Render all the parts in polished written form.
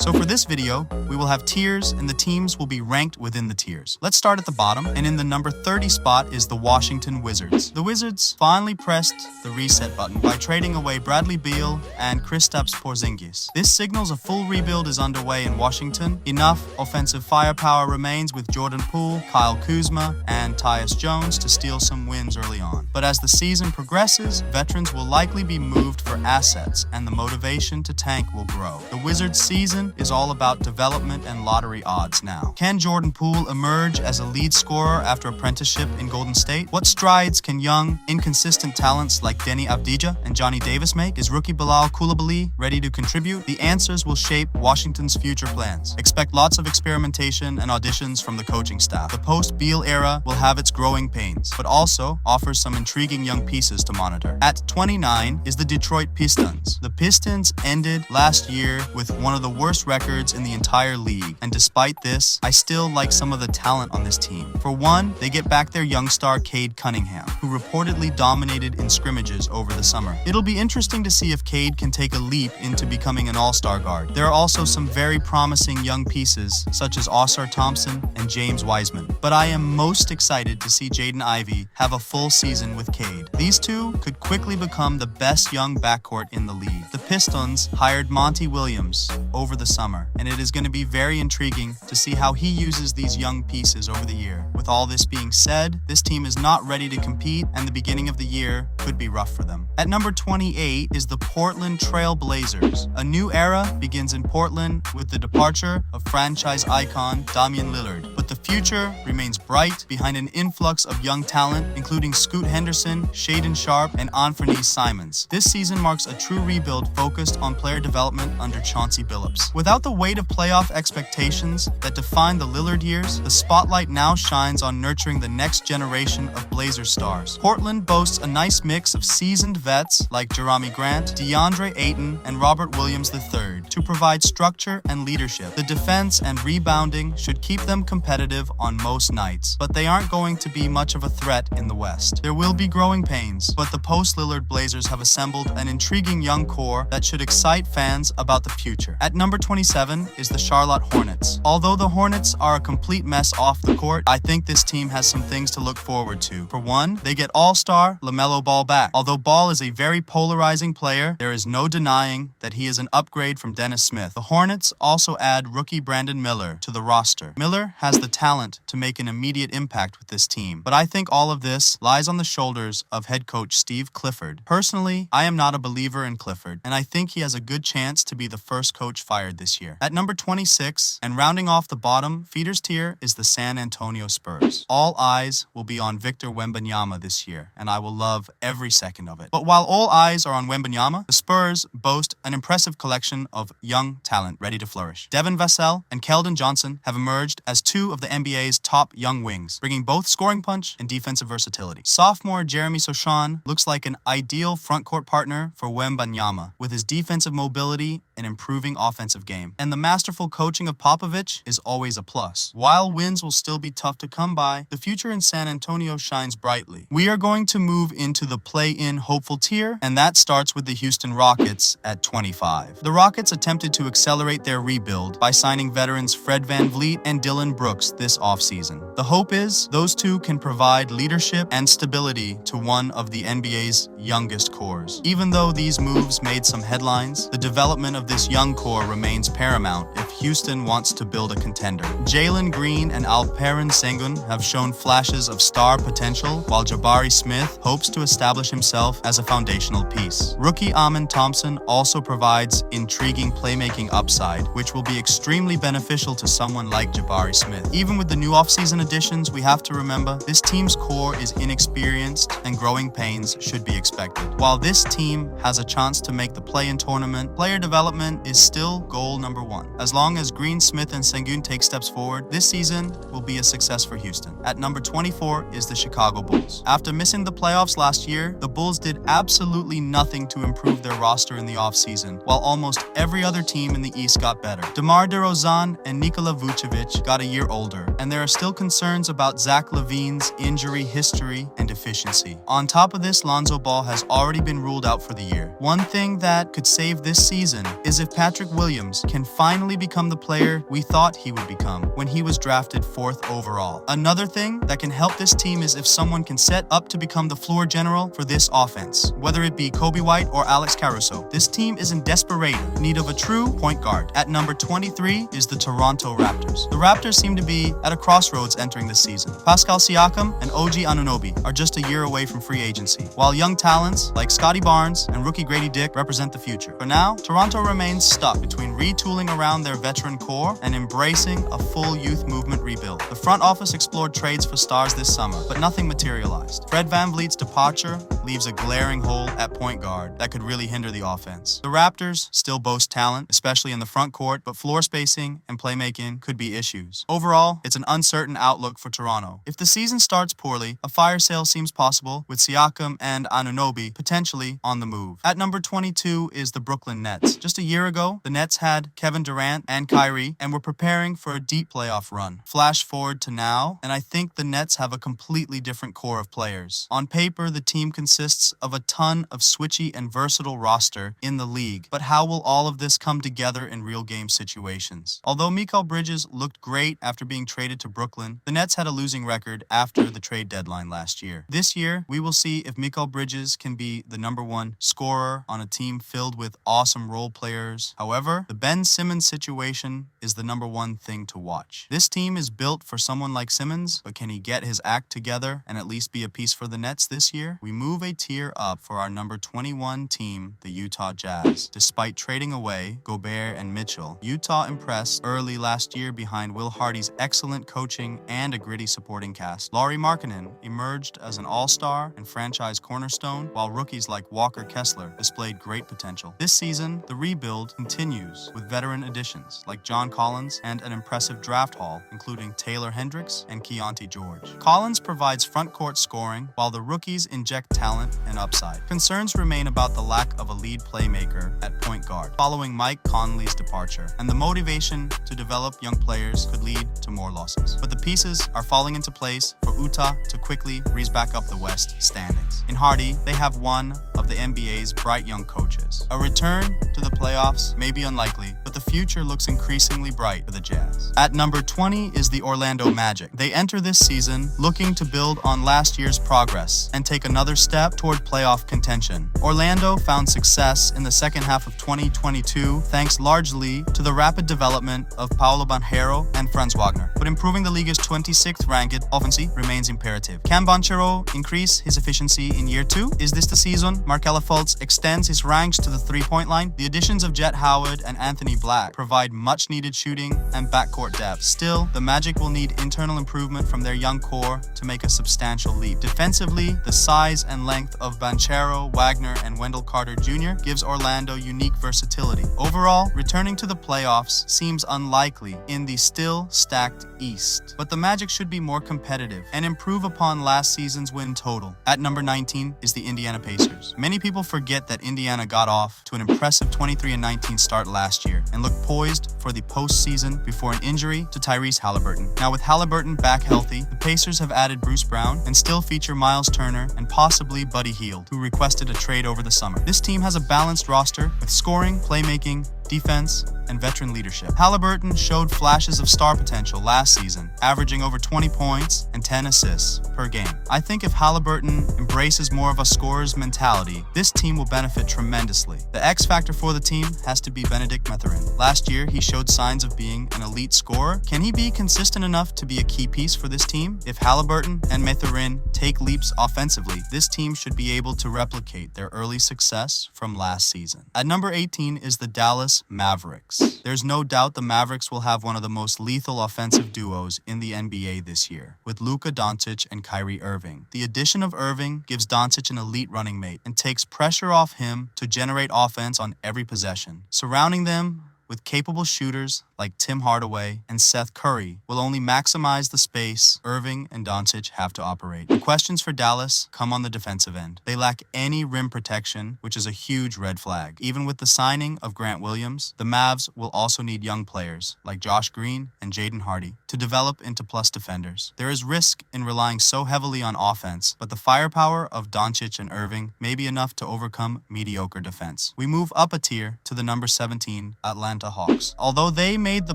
So for this video, we will have tiers and the teams will be ranked within the tiers. Let's start at the bottom, and in the number 30 spot is the Washington Wizards. The Wizards finally pressed the reset button by trading away Bradley Beal and Kristaps Porzingis. This signals a full rebuild is underway in Washington. Enough offensive firepower remains with Jordan Poole, Kyle Kuzma, and Tyus Jones to steal some wins early on. But as the season progresses, veterans will likely be moved for assets, and the motivation to tank will grow. The Wizards' season is all about development and lottery odds now. Can Jordan Poole emerge as a lead scorer after apprenticeship in Golden State? What strides can young, inconsistent talents like Denny Avdija and Johnny Davis make? Is rookie Bilal Coulibaly ready to contribute? The answers will shape Washington's future plans. Expect lots of experimentation and auditions from the coaching staff. The post-Beal era will have its growing pains, but also offers some intriguing young pieces to monitor. At 29 is the Detroit Pistons. The Pistons ended last year with one of the worst records in the entire league, and despite this, I still like some of the talent on this team. For one, they get back their young star Cade Cunningham, who reportedly dominated in scrimmages over the summer. It'll be interesting to see if Cade can take a leap into becoming an all-star guard. There are also some very promising young pieces, such as Ausar Thompson and James Wiseman, but I am most excited to see Jaden Ivey have a full season with Cade. These two could quickly become the best young backcourt in the league. The Pistons hired Monty Williams over the summer, and it is going to be very intriguing to see how he uses these young pieces over the year. With all this being said, this team is not ready to compete, and the beginning of the year could be rough for them. At number 28 is the Portland Trail Blazers. A new era begins in Portland with the departure of franchise icon Damian Lillard, but the future remains bright behind an influx of young talent, including Scoot Henderson, Shaedon Sharpe, and Anthony Simons. This season marks a true rebuild focused on player development under Chauncey Billups. Without the weight of playoff expectations that defined the Lillard years, the spotlight now shines on nurturing the next generation of Blazers stars. Portland boasts a nice mix of seasoned vets like Jerami Grant, DeAndre Ayton, and Robert Williams III to provide structure and leadership. The defense and rebounding should keep them competitive on most nights, but they aren't going to be much of a threat in the West. There will be growing pains, but the post-Lillard Blazers have assembled an intriguing young core that should excite fans about the future. At number 27 is the Charlotte Hornets. Although the Hornets are a complete mess off the court, I think this team has some things to look forward to. For one, they get all-star LaMelo Ball back. Although Ball is a very polarizing player, there is no denying that he is an upgrade from Dennis Smith. The Hornets also add rookie Brandon Miller to the roster. Miller has the talent to make an immediate impact with this team, but I think all of this lies on the shoulders of head coach Steve Clifford. Personally, I am not a believer in Clifford, and I think he has a good chance to be the first coach fired this year. At number 26, and rounding off the bottom feeders tier, is the San Antonio Spurs. All eyes will be on Victor Wembanyama this year, and I will love every second of it. But while all eyes are on Wembanyama, the Spurs boast an impressive collection of young talent ready to flourish. Devin Vassell and Keldon Johnson have emerged as two of the NBA's top young wings, bringing both scoring punch and defensive versatility. Sophomore Jeremy Sochan looks like an ideal frontcourt partner for Wembanyama, with his defensive mobility and improving offensive game. And the masterful coaching of Popovich is always a plus. While wins will still be tough to come by, the future in San Antonio shines brightly. We are going to move into the play-in hopeful tier, and that starts with the Houston Rockets at 25. The Rockets attempted to accelerate their rebuild by signing veterans Fred VanVleet and Dylan Brooks this offseason. The hope is those two can provide leadership and stability to one of the NBA's youngest cores. Even though these moves made some headlines, the development of this young core remains paramount if Houston wants to build a contender. Jalen Green and Alperen Sengun have shown flashes of star potential, while Jabari Smith hopes to establish himself as a foundational piece. Rookie Amen Thompson also provides intriguing playmaking upside, which will be extremely beneficial to someone like Jabari Smith. Even with the new offseason additions, we have to remember this team's core is inexperienced and growing pains should be expected. While this team has a chance to make the play-in tournament, player development is still goal number one. As long long as Green, Smith, and Sengun take steps forward, this season will be a success for Houston. At number 24 is the Chicago Bulls. After missing the playoffs last year, the Bulls did absolutely nothing to improve their roster in the offseason, while almost every other team in the East got better. DeMar DeRozan and Nikola Vucevic got a year older, and there are still concerns about Zach LaVine's injury history and efficiency. On top of this, Lonzo Ball has already been ruled out for the year. One thing that could save this season is if Patrick Williams can finally become the player we thought he would become when he was drafted 4th overall. Another thing that can help this team is if someone can set up to become the floor general for this offense, whether it be Kobe White or Alex Caruso. This team is in desperate need of a true point guard. At number 23 is the Toronto Raptors. The Raptors seem to be at a crossroads entering this season. Pascal Siakam and OG Anunoby are just a year away from free agency, while young talents like Scotty Barnes and rookie Grady Dick represent the future. For now, Toronto remains stuck between retooling around their veteran core and embracing a full youth movement rebuild. The front office explored trades for stars this summer, but nothing materialized. Fred VanVleet's departure leaves a glaring hole at point guard that could really hinder the offense. The Raptors still boast talent, especially in the front court, but floor spacing and playmaking could be issues. Overall, it's an uncertain outlook for Toronto. If the season starts poorly, a fire sale seems possible, with Siakam and Anunoby potentially on the move. At number 22 is the Brooklyn Nets. Just a year ago, the Nets had Kevin Durant and Kyrie and were preparing for a deep playoff run. Flash forward to now, and I think the Nets have a completely different core of players. On paper, the team consists of a ton of switchy and versatile roster in the league, but how will all of this come together in real game situations? Although Mikal Bridges looked great after being traded to Brooklyn, the Nets had a losing record after the trade deadline last year. This year, we will see if Mikal Bridges can be the number one scorer on a team filled with awesome role players. However, the Ben Simmons situation is the number one thing to watch. This team is built for someone like Simmons, but can he get his act together and at least be a piece for the Nets this year? We move a tier up for our number 21 team, the Utah Jazz. Despite trading away Gobert and Mitchell, Utah impressed early last year behind Will Hardy's excellent coaching and a gritty supporting cast. Lauri Markkanen emerged as an all-star and franchise cornerstone, while rookies like Walker Kessler displayed great potential. This season, the rebuild continues with veteran additions like John Collins and an impressive draft haul, including Taylor Hendricks and Keontae George. Collins provides front court scoring, while the rookies inject talent and upside. Concerns remain about the lack of a lead playmaker at point guard following Mike Conley's departure, and the motivation to develop young players could lead to more losses. But the pieces are falling into place for Utah to quickly raise back up the West standings. In Hardy, they have one of the NBA's bright young coaches. A return to the playoffs may be unlikely, but the future looks increasingly bright for the Jazz. At number 20 is the Orlando Magic. They enter this season looking to build on last year's progress and take another step toward playoff contention. Orlando found success in the second half of 2022 thanks largely to the rapid development of Paolo Banchero and Franz Wagner, but improving the league's 26th ranked offense remains imperative. Can Banchero increase his efficiency in year 2? Is this the season Markelle Fultz extends his ranks to the three-point line? The additions of Jet Howard and Anthony Black provide much-needed shooting and backcourt depth. Still, the Magic will need internal improvement from their young core to make a substantial leap. Defensively, the size and length of Banchero, Wagner, and Wendell Carter Jr. gives Orlando unique versatility. Overall, returning to the playoffs seems unlikely in the still stacked East, but the Magic should be more competitive and improve upon last season's win total. At number 19 is the Indiana Pacers. Many people forget that Indiana got off to an impressive 23-19 start last year and looked poised for the postseason before an injury to Tyrese Halliburton. Now with Halliburton back healthy, the Pacers have added Bruce Brown and still feature Miles Turner and possibly Buddy Hield, who requested a trade over the summer. This team has a balanced roster with scoring, playmaking, defense, and veteran leadership. Halliburton showed flashes of star potential last season, averaging over 20 points and 10 assists per game. I think if Halliburton embraces more of a scorer's mentality, this team will benefit tremendously. The X factor for the team has to be Benedict Mathurin. Last year, he showed signs of being an elite scorer. Can he be consistent enough to be a key piece for this team? If Halliburton and Mathurin take leaps offensively, this team should be able to replicate their early success from last season. At number 18 is the Dallas Mavericks. There's no doubt the Mavericks will have one of the most lethal offensive duos in the NBA this year, with Luka Doncic and Kyrie Irving. The addition of Irving gives Doncic an elite running mate and takes pressure off him to generate offense on every possession. Surrounding them with capable shooters like Tim Hardaway and Seth Curry, will only maximize the space Irving and Doncic have to operate. The questions for Dallas come on the defensive end. They lack any rim protection, which is a huge red flag. Even with the signing of Grant Williams, the Mavs will also need young players like Josh Green and Jaden Hardy to develop into plus defenders. There is risk in relying so heavily on offense, but the firepower of Doncic and Irving may be enough to overcome mediocre defense. We move up a tier to the number 17 Atlanta Hawks. Although they made the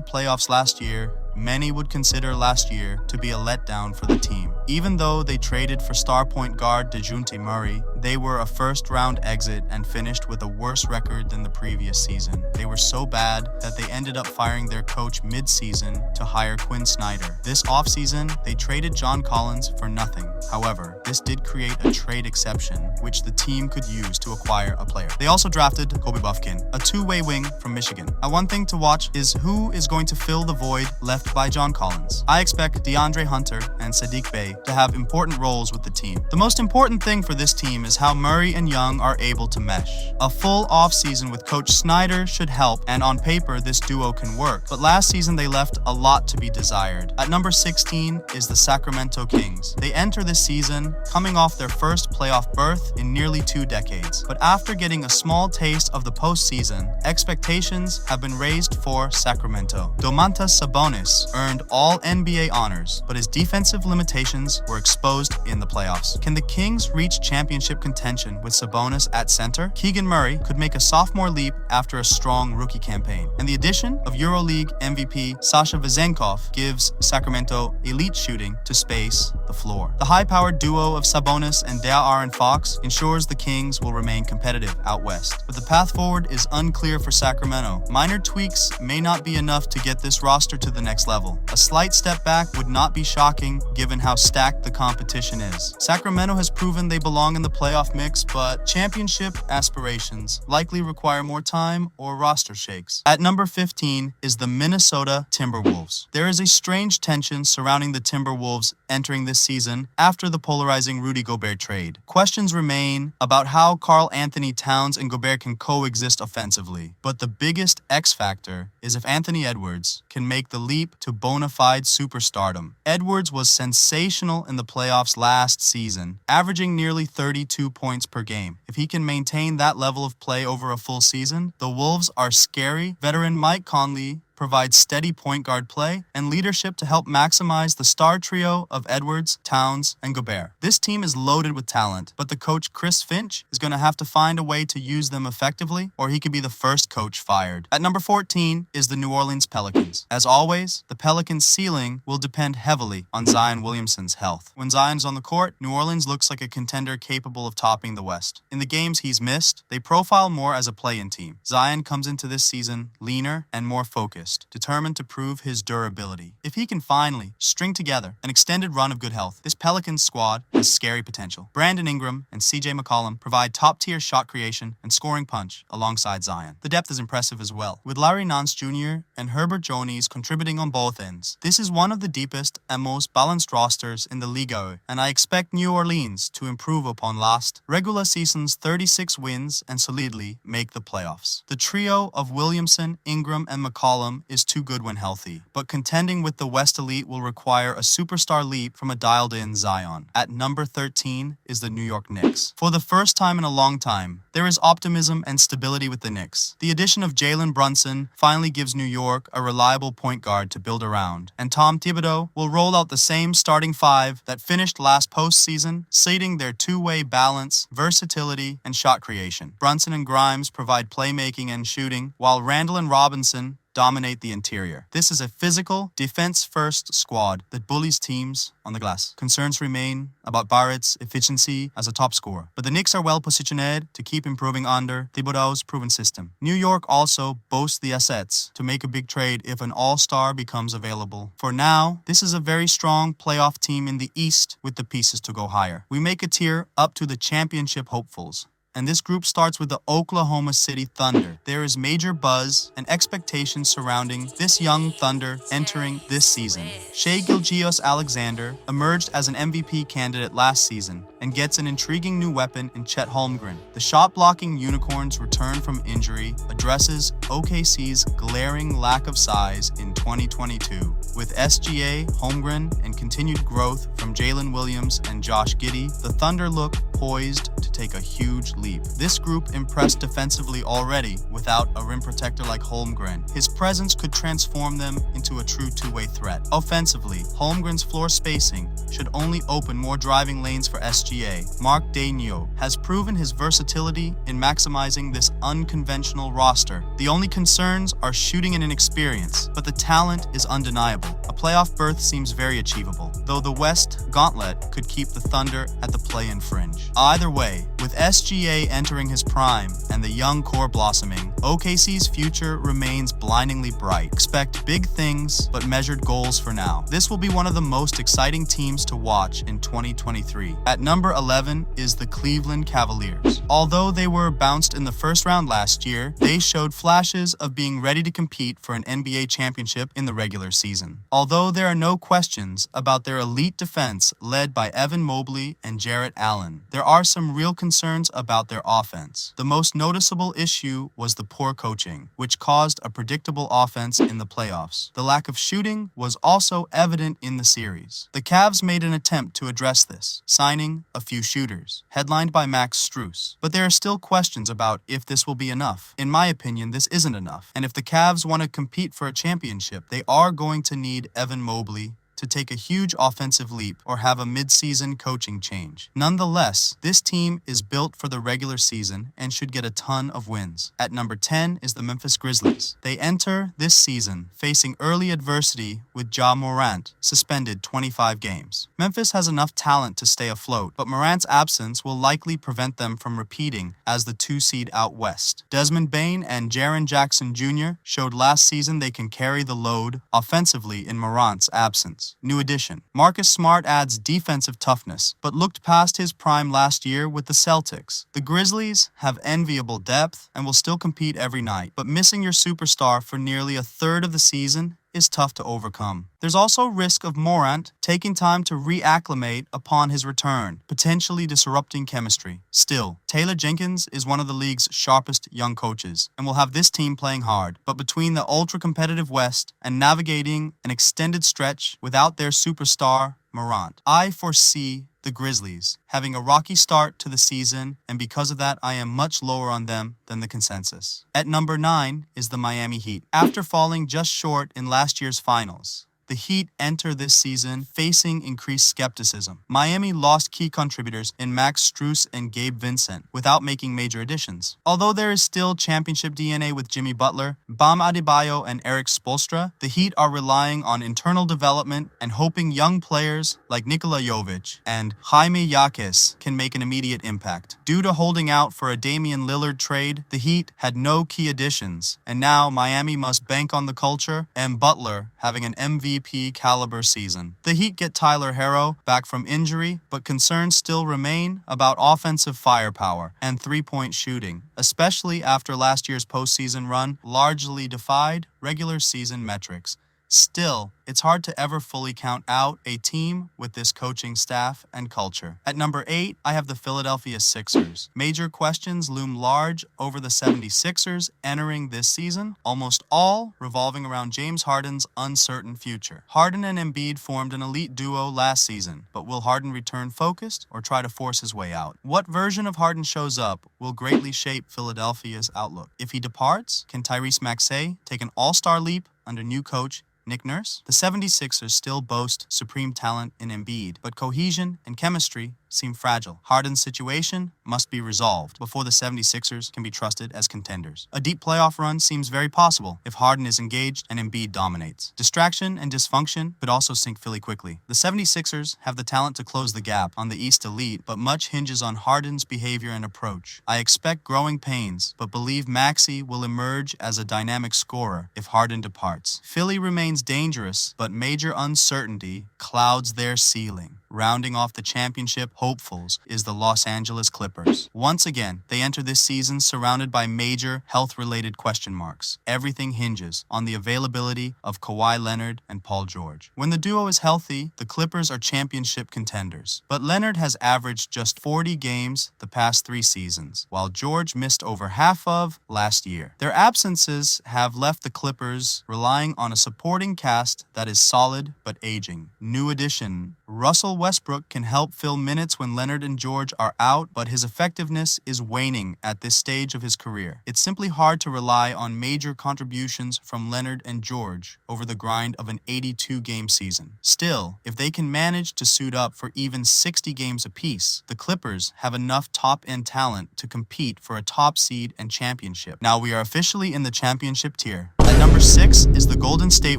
playoffs last year, many would consider last year to be a letdown for the team. Even though they traded for star point guard DeJounte Murray, they were a first-round exit and finished with a worse record than the previous season. They were so bad that they ended up firing their coach mid-season to hire Quinn Snyder. This offseason, they traded John Collins for nothing. However, this did create a trade exception, which the team could use to acquire a player. They also drafted Kobe Buffkin, a two-way wing from Michigan. One thing to watch is who is going to fill the void left by John Collins. I expect DeAndre Hunter and Sadiq Bey to have important roles with the team. The most important thing for this team is how Murray and Young are able to mesh. A full offseason with Coach Snyder should help, and on paper this duo can work. But last season they left a lot to be desired. At number 16 is the Sacramento Kings. They enter this season coming off their first playoff berth in nearly 2 decades. But after getting a small taste of the postseason, expectations have been raised for Sacramento. Domantas Sabonis earned all NBA honors, but his defensive limitations were exposed in the playoffs. Can the Kings reach championship contention with Sabonis at center? Keegan Murray could make a sophomore leap after a strong rookie campaign, and the addition of EuroLeague MVP Sasha Vezenkov gives Sacramento elite shooting to space the floor. The high-powered duo of Sabonis and De'Aaron Fox ensures the Kings will remain competitive out west, but the path forward is unclear for Sacramento. Minor tweaks may not be enough to get this roster to the next level. A slight step back would not be shocking given how stacked the competition is. Sacramento has proven they belong in the playoff mix, but championship aspirations likely require more time or roster shakes. At number 15 is the Minnesota Timberwolves. There is a strange tension surrounding the Timberwolves entering this season after the polarizing Rudy Gobert trade. Questions remain about how Karl Anthony Towns and Gobert can coexist offensively, but the biggest X factor is if Anthony Edwards can make the leap to bona fide superstardom. Edwards was sensational in the playoffs last season, averaging nearly 32 points per game. If he can maintain that level of play over a full season, the Wolves are scary. Veteran Mike Conley provides steady point guard play and leadership to help maximize the star trio of Edwards, Towns, and Gobert. This team is loaded with talent, but the coach Chris Finch is going to have to find a way to use them effectively, or he could be the first coach fired. At number 14 is the New Orleans Pelicans. As always, the Pelicans' ceiling will depend heavily on Zion Williamson's health. When Zion's on the court, New Orleans looks like a contender capable of topping the West. In the games he's missed, they profile more as a play-in team. Zion comes into this season leaner and more focused, determined to prove his durability. If he can finally string together an extended run of good health, this Pelicans squad has scary potential. Brandon Ingram and CJ McCollum provide top-tier shot creation and scoring punch alongside Zion. The depth is impressive as well, with Larry Nance Jr. and Herbert Jones contributing on both ends. This is one of the deepest and most balanced rosters in the Liga, and I expect New Orleans to improve upon last regular season's 36 wins and solidly make the playoffs. The trio of Williamson, Ingram, and McCollum is too good when healthy, but contending with the West Elite will require a superstar leap from a dialed-in Zion. At number 13 is the New York Knicks. For the first time in a long time, there is optimism and stability with the Knicks. The addition of Jalen Brunson finally gives New York a reliable point guard to build around, and Tom Thibodeau will roll out the same starting five that finished last postseason, citing their two-way balance, versatility, and shot creation. Brunson and Grimes provide playmaking and shooting, while Randall and Robinson dominate the interior. This is a physical, defense-first squad that bullies teams on the glass. Concerns remain about Barrett's efficiency as a top scorer, but the Knicks are well positioned to keep improving under Thibodeau's proven system. New York also boasts the assets to make a big trade if an all-star becomes available. For now, this is a very strong playoff team in the East with the pieces to go higher. We make a tier up to the championship hopefuls. and this group starts with the Oklahoma City Thunder. There is major buzz and expectations surrounding this young Thunder entering this season. Shai Gilgeous-Alexander emerged as an MVP candidate last season and gets an intriguing new weapon in Chet Holmgren. The shot-blocking Unicorns' return from injury addresses OKC's glaring lack of size in 2022. With SGA, Holmgren, and continued growth from Jalen Williams and Josh Giddey, the Thunder look poised to take a huge leap. This group impressed defensively already without a rim protector like Holmgren. His presence could transform them into a true two-way threat. Offensively, Holmgren's floor spacing should only open more driving lanes for SGA. Mark Daigneault has proven his versatility in maximizing this unconventional roster. The only concerns are shooting and inexperience, but the talent is undeniable. A playoff berth seems very achievable, though the West gauntlet could keep the Thunder at the play-in fringe. Either way, with SGA entering his prime and the young core blossoming, OKC's future remains blindingly bright. Expect big things, but measured goals for now. This will be one of the most exciting teams to watch in 2023. At number 11 is the Cleveland Cavaliers. Although they were bounced in the first round last year, they showed flashes of being ready to compete for an NBA championship in the regular season. Although there are no questions about their elite defense led by Evan Mobley and Jarrett Allen, there are some real concerns about their offense. The most noticeable issue was the poor coaching, which caused a predictable offense in the playoffs. The lack of shooting was also evident in the series. The Cavs made an attempt to address this, signing a few shooters, headlined by Max Strus. But there are still questions about if this will be enough. In my opinion, this isn't enough. And if the Cavs want to compete for a championship, they are going to need Evan Mobley to take a huge offensive leap or have a mid-season coaching change. Nonetheless, this team is built for the regular season and should get a ton of wins. At number 10 is the Memphis Grizzlies. They enter this season facing early adversity with Ja Morant, suspended 25 games. Memphis has enough talent to stay afloat, but Morant's absence will likely prevent them from repeating as the 2 seed out west. Desmond Bane and Jaren Jackson Jr. showed last season they can carry the load offensively in Morant's absence. New addition. Marcus Smart adds defensive toughness, but looked past his prime last year with the Celtics. The Grizzlies have enviable depth and will still compete every night, but missing your superstar for nearly a third of the season is tough to overcome. There's also risk of Morant taking time to reacclimate upon his return, potentially disrupting chemistry. Still, Taylor Jenkins is one of the league's sharpest young coaches and will have this team playing hard. But between the ultra-competitive West and navigating an extended stretch without their superstar, Morant, I foresee the Grizzlies having a rocky start to the season, and because of that, I am much lower on them than the consensus. At number 9 is the Miami Heat. After falling just short in last year's finals, the Heat enter this season facing increased skepticism. Miami lost key contributors in Max Strus and Gabe Vincent without making major additions. Although there is still championship DNA with Jimmy Butler, Bam Adebayo, and Eric Spoelstra, the Heat are relying on internal development and hoping young players like Nikola Jovic and Jaime Jaquez can make an immediate impact. Due to holding out for a Damian Lillard trade, the Heat had no key additions, and now Miami must bank on the culture and Butler having an MVP caliber season. The Heat get Tyler Herro back from injury, but concerns still remain about offensive firepower and three-point shooting, especially after last year's postseason run largely defied regular season metrics. Still, it's hard to ever fully count out a team with this coaching staff and culture. At number 8, I have the Philadelphia Sixers. Major questions loom large over the 76ers entering this season, almost all revolving around James Harden's uncertain future. Harden and Embiid formed an elite duo last season, but will Harden return focused or try to force his way out? What version of Harden shows up will greatly shape Philadelphia's outlook. If he departs, can Tyrese Maxey take an all-star leap under new coach Nick Nurse? The 76ers still boast supreme talent in Embiid, but cohesion and chemistry seem fragile. Harden's situation must be resolved before the 76ers can be trusted as contenders. A deep playoff run seems very possible if Harden is engaged and Embiid dominates. Distraction and dysfunction could also sink Philly quickly. The 76ers have the talent to close the gap on the East elite, but much hinges on Harden's behavior and approach. I expect growing pains, but believe Maxey will emerge as a dynamic scorer if Harden departs. Philly remains dangerous, but major uncertainty clouds their ceiling. rounding off the championship hopefuls is the Los Angeles Clippers. Once again, they enter this season surrounded by major health-related question marks. Everything hinges on the availability of Kawhi Leonard and Paul George. When the duo is healthy, the Clippers are championship contenders. But Leonard has averaged just 40 games the past 3 seasons, while George missed over half of last year. Their absences have left the Clippers relying on a supporting cast that is solid but aging. New addition, Russell Westbrook can help fill minutes when Leonard and George are out, but his effectiveness is waning at this stage of his career. It's simply hard to rely on major contributions from Leonard and George over the grind of an 82-game season. Still, if they can manage to suit up for even 60 games apiece, the Clippers have enough top-end talent to compete for a top seed and championship. Now we are officially in the championship tier. At number 6 is the Golden State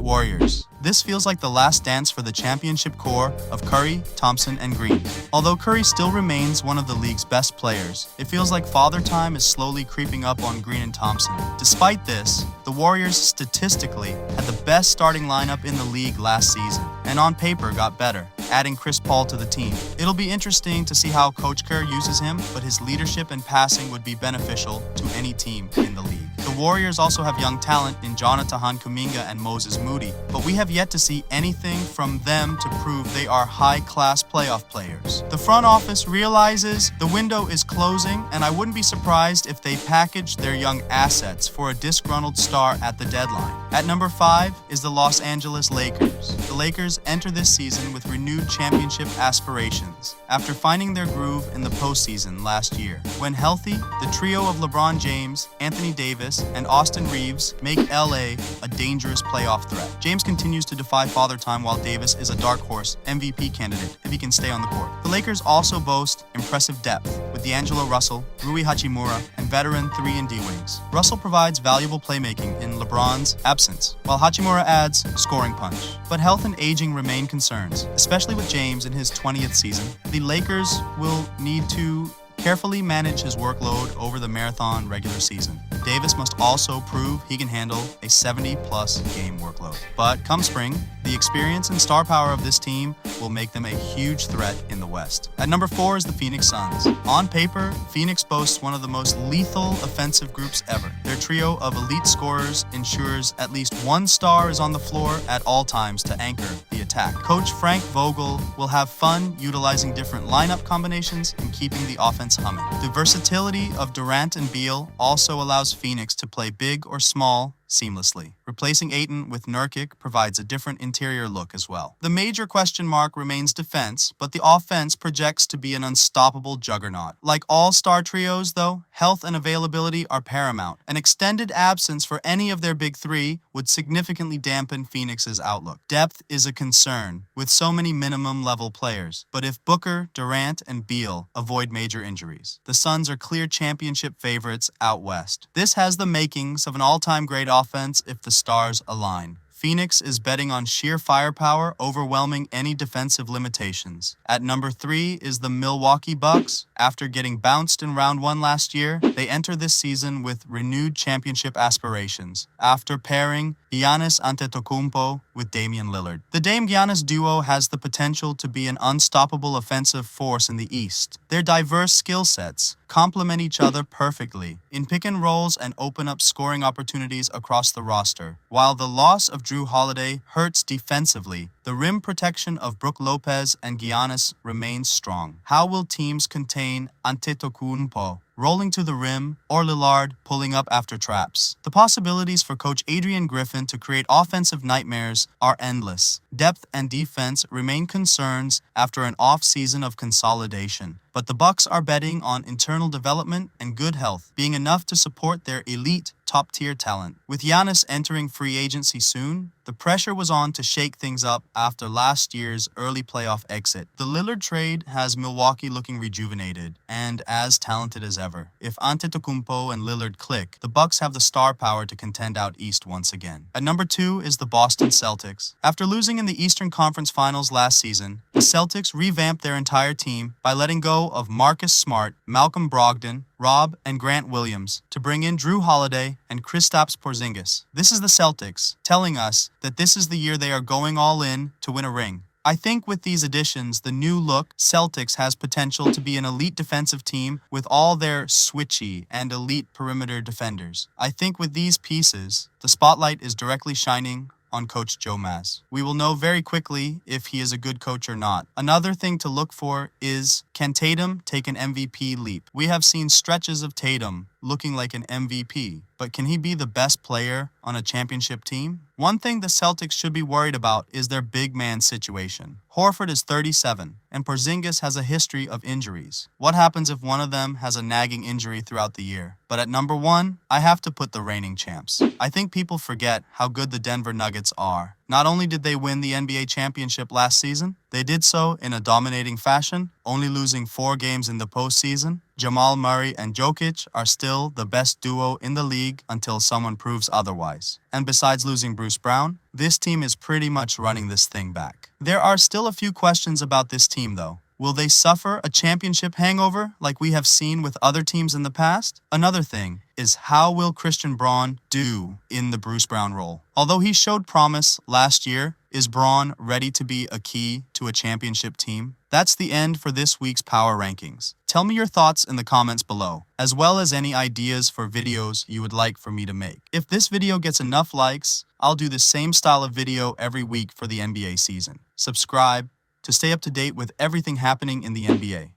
Warriors. This feels like the last dance for the championship core of Curry, Thompson, and Green. Although Curry still remains one of the league's best players, it feels like father time is slowly creeping up on Green and Thompson. Despite this, the Warriors statistically had the best starting lineup in the league last season, and on paper got better, adding Chris Paul to the team. It'll be interesting to see how Coach Kerr uses him, but his leadership and passing would be beneficial to any team in the league. The Warriors also have young talent in Jonathan Kuminga and Moses Moody, but we have yet to see anything from them to prove they are high-class playoff players. The front office realizes the window is closing, and I wouldn't be surprised if they package their young assets for a disgruntled star at the deadline. At number 5 is the Los Angeles Lakers. The Lakers enter this season with renewed championship aspirations after finding their groove in the postseason last year. When healthy, the trio of LeBron James, Anthony Davis, and Austin Reeves make LA a dangerous playoff threat. James continues to defy father time while Davis is a dark horse MVP candidate if he can stay on the court. The Lakers also boast impressive depth with D'Angelo Russell, Rui Hachimura, and veteran 3 and D wings. Russell provides valuable playmaking in LeBron's absence, while Hachimura adds scoring punch. But health and aging remain concerns, especially with James in his 20th season. The Lakers will need to carefully manage his workload over the marathon regular season. Davis must also prove he can handle a 70-plus game workload. But come spring, the experience and star power of this team will make them a huge threat in the West. At number 4 is the Phoenix Suns. On paper, Phoenix boasts one of the most lethal offensive groups ever. Their trio of elite scorers ensures at least one star is on the floor at all times to anchor the attack. Coach Frank Vogel will have fun utilizing different lineup combinations and keeping the offense humming. The versatility of Durant and Beal also allows Phoenix to play big or small seamlessly. Replacing Ayton with Nurkic provides a different interior look as well. The major question mark remains defense, but the offense projects to be an unstoppable juggernaut. Like all star trios, though, health and availability are paramount. An extended absence for any of their big 3 would significantly dampen Phoenix's outlook. Depth is a concern, with so many minimum-level players. But if Booker, Durant, and Beal avoid major injuries, the Suns are clear championship favorites out west. This has the makings of an all-time great offense if the stars align. Phoenix is betting on sheer firepower, overwhelming any defensive limitations. At number 3 is the Milwaukee Bucks. After getting bounced in round 1 last year, they enter this season with renewed championship aspirations after pairing Giannis Antetokounmpo with Damian Lillard. The Dame-Giannis duo has the potential to be an unstoppable offensive force in the East. Their diverse skill sets complement each other perfectly in pick and rolls and open up scoring opportunities across the roster. While the loss of Drew Holiday hurts defensively, the rim protection of Brook Lopez and Giannis remains strong. How will teams contain Antetokounmpo rolling to the rim, or Lillard pulling up after traps? The possibilities for Coach Adrian Griffin to create offensive nightmares are endless. Depth and defense remain concerns after an off-season of consolidation. But the Bucks are betting on internal development and good health being enough to support their elite top-tier talent. With Giannis entering free agency soon, the pressure was on to shake things up after last year's early playoff exit. The Lillard trade has Milwaukee looking rejuvenated and as talented as ever. If Antetokounmpo and Lillard click, the Bucks have the star power to contend out east once again. At number 2 is the Boston Celtics. After losing in the Eastern Conference Finals last season, the Celtics revamped their entire team by letting go of Marcus Smart, Malcolm Brogdon, Rob, and Grant Williams to bring in Drew Holiday and Kristaps Porzingis. This is the Celtics, telling us that this is the year they are going all in to win a ring. I think with these additions, the new look Celtics has potential to be an elite defensive team with all their switchy and elite perimeter defenders. I think with these pieces, the spotlight is directly shining on Coach Joe Maz. We will know very quickly if he is a good coach or not. Another thing to look for is, can Tatum take an MVP leap? We have seen stretches of Tatum looking like an MVP, but can he be the best player on a championship team? One thing the Celtics should be worried about is their big man situation. Horford is 37, and Porzingis has a history of injuries. What happens if one of them has a nagging injury throughout the year? But at number 1, I have to put the reigning champs. I think people forget how good the Denver Nuggets are. Not only did they win the NBA championship last season, they did so in a dominating fashion, only losing 4 games in the postseason. Jamal Murray and Jokic are still the best duo in the league until someone proves otherwise. And besides losing Bruce Brown, this team is pretty much running this thing back. There are still a few questions about this team though. Will they suffer a championship hangover like we have seen with other teams in the past? Another thing is, how will Christian Braun do in the Bruce Brown role? Although he showed promise last year, is Braun ready to be a key to a championship team? That's the end for this week's Power Rankings. Tell me your thoughts in the comments below, as well as any ideas for videos you would like for me to make. If this video gets enough likes, I'll do the same style of video every week for the NBA season. Subscribe to stay up to date with everything happening in the NBA.